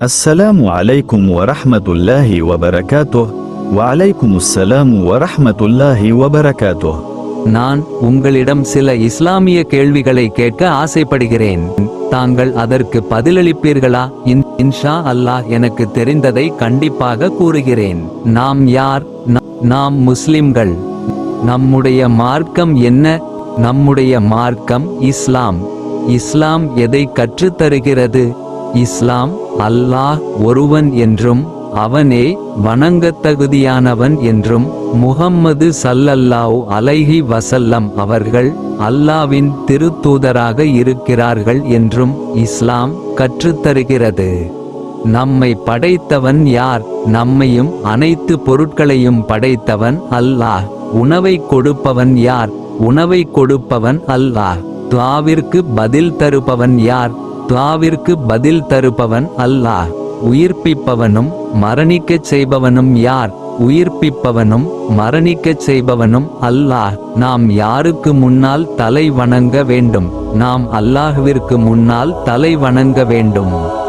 السلام عليكم ورحمة الله وبركاته. وعليكم السلام ورحمة الله وبركاته. நான் உங்களிடம் சில இஸ்லாமிய கேள்விகளை கேட்க ஆசைப்படுகிறேன். தாங்கள் அதற்கு பதிலளிப்பீர்களா? இன்ஷா அல்லாஹ். எனக்கு தெரிந்ததை கண்டிப்பாக கூறுகிறேன். நாம் யார்? நாம் முஸ்லிம்கள். நம்முடைய மார்க்கம் என்ன? நம்முடைய மார்க்கம் இஸ்லாம். இஸ்லாம் எதை கற்றுத்தருகிறது? இஸ்லாம் அல்லாஹ் ஒருவன் என்றும் அவனே வணங்கத்தகுதியானவன் என்றும் முஹம்மது ஸல்லல்லாஹு அலைஹி வஸல்லம் அவர்கள் அல்லாஹ்வின் திருத்தூதராக இருக்கிறார்கள் என்றும் இஸ்லாம் கற்றுத்தருகிறது. நம்மை படைத்தவன் யார்? நம்மையும் அனைத்து பொருட்களையும் படைத்தவன் அல்லாஹ். உணவை கொடுப்பவன் யார்? உணவை கொடுப்பவன் அல்லாஹ். துஆவிற்கு பதில் தருபவன் யார்? துஆவிற்கு பதில் தருபவன் அல்லாஹ். உயிர்ப்பிப்பவனும் மரணிக்கச் செய்பவனும் யார்? உயிர்ப்பிப்பவனும் மரணிக்கச் செய்பவனும் அல்லாஹ். நாம் யாருக்கு முன்னால் தலை வணங்க வேண்டும்? நாம் அல்லாஹ்விற்கு முன்னால் தலை வணங்க வேண்டும்.